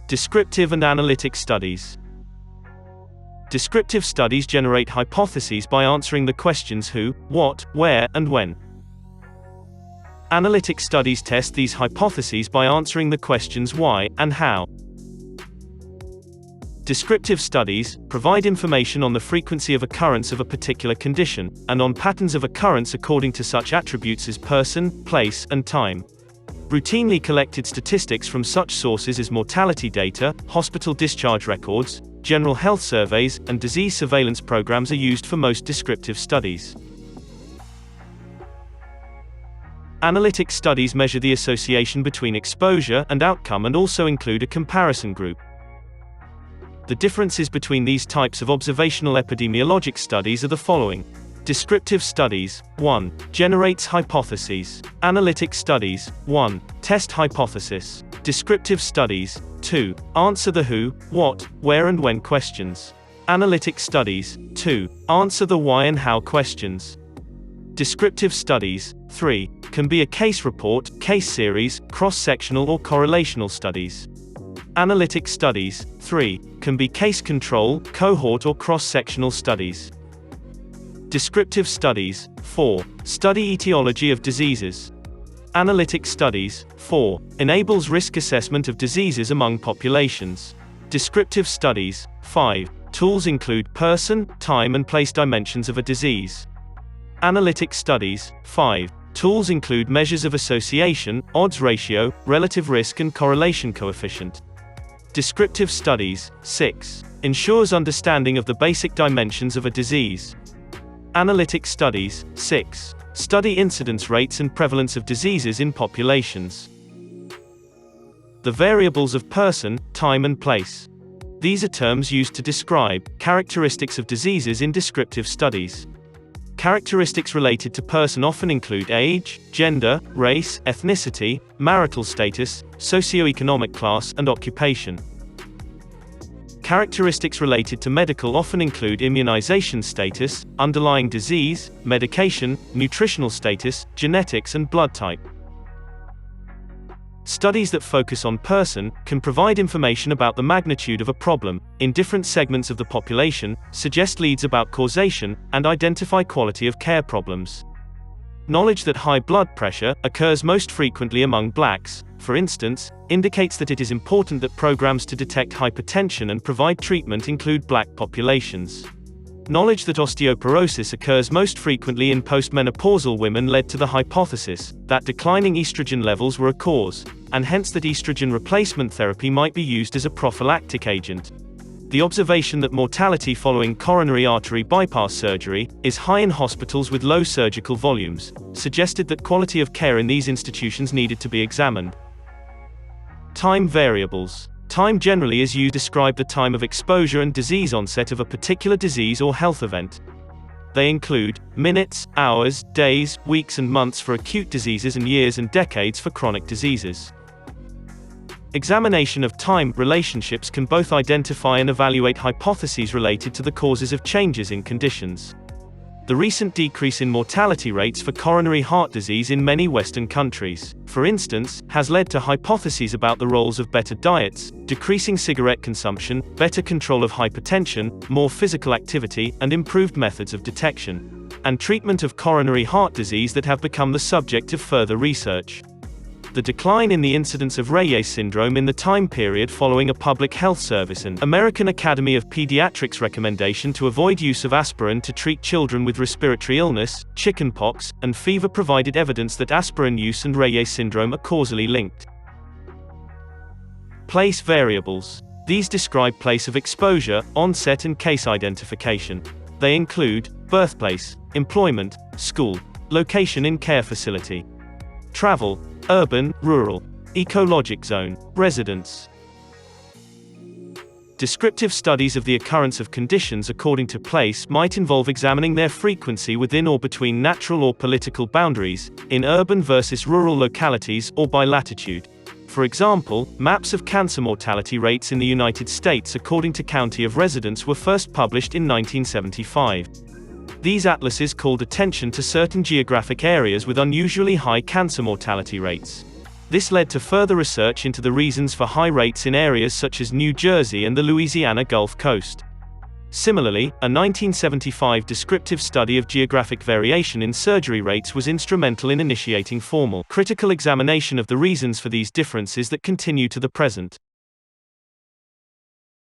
Descriptive and analytic studies. Descriptive studies generate hypotheses by answering the questions who, what, where, and when. Analytic studies test these hypotheses by answering the questions why and how. Descriptive studies provide information on the frequency of occurrence of a particular condition, and on patterns of occurrence according to such attributes as person, place, and time. Routinely collected statistics from such sources as mortality data, hospital discharge records, general health surveys, and disease surveillance programs are used for most descriptive studies. Analytic studies measure the association between exposure and outcome and also include a comparison group. The differences between these types of observational epidemiologic studies are the following. Descriptive studies. 1. Generates hypotheses. Analytic studies. 1. Test hypothesis. Descriptive studies. 2. Answer the who, what, where and when questions. Analytic studies. 2. Answer the why and how questions. Descriptive studies. 3. Can be a case report, case series, cross-sectional or correlational studies. Analytic studies. 3. Can be case control, cohort or cross-sectional studies. Descriptive studies. 4. Study etiology of diseases. Analytic studies. 4. Enables risk assessment of diseases among populations. Descriptive studies. 5. Tools include person, time and place dimensions of a disease. Analytic studies. 5. Tools include measures of association, odds ratio, relative risk and correlation coefficient. Descriptive studies. 6. Ensures understanding of the basic dimensions of a disease. Analytic studies. 6. Study incidence rates and prevalence of diseases in populations. The variables of person, time and place. These are terms used to describe characteristics of diseases in descriptive studies. Characteristics related to person often include age, gender, race, ethnicity, marital status, socioeconomic class, and occupation. Characteristics related to medical often include immunization status, underlying disease, medication, nutritional status, genetics and blood type. Studies that focus on person can provide information about the magnitude of a problem in different segments of the population, suggest leads about causation, and identify quality of care problems. Knowledge that high blood pressure occurs most frequently among blacks, for instance, indicates that it is important that programs to detect hypertension and provide treatment include black populations. Knowledge that osteoporosis occurs most frequently in postmenopausal women led to the hypothesis that declining estrogen levels were a cause, and hence that estrogen replacement therapy might be used as a prophylactic agent. The observation that mortality following coronary artery bypass surgery is high in hospitals with low surgical volumes suggested that quality of care in these institutions needed to be examined. Time variables. Time generally is used to describe the time of exposure and disease onset of a particular disease or health event. They include minutes, hours, days, weeks and months for acute diseases and years and decades for chronic diseases. Examination of time relationships can both identify and evaluate hypotheses related to the causes of changes in conditions. The recent decrease in mortality rates for coronary heart disease in many Western countries, for instance, has led to hypotheses about the roles of better diets, decreasing cigarette consumption, better control of hypertension, more physical activity, and improved methods of detection and treatment of coronary heart disease that have become the subject of further research. The decline in the incidence of Reye syndrome in the time period following a public health service and American Academy of Pediatrics recommendation to avoid use of aspirin to treat children with respiratory illness, chickenpox, and fever provided evidence that aspirin use and Reye syndrome are causally linked. Place variables. These describe place of exposure, onset and case identification. They include birthplace, employment, school, location in care facility, travel, urban, rural, ecologic zone, residence. Descriptive studies of the occurrence of conditions according to place might involve examining their frequency within or between natural or political boundaries, in urban versus rural localities, or by latitude. For example, maps of cancer mortality rates in the United States according to county of residence were first published in 1975. These atlases called attention to certain geographic areas with unusually high cancer mortality rates. This led to further research into the reasons for high rates in areas such as New Jersey and the Louisiana Gulf Coast. Similarly, a 1975 descriptive study of geographic variation in surgery rates was instrumental in initiating formal, critical examination of the reasons for these differences that continue to the present.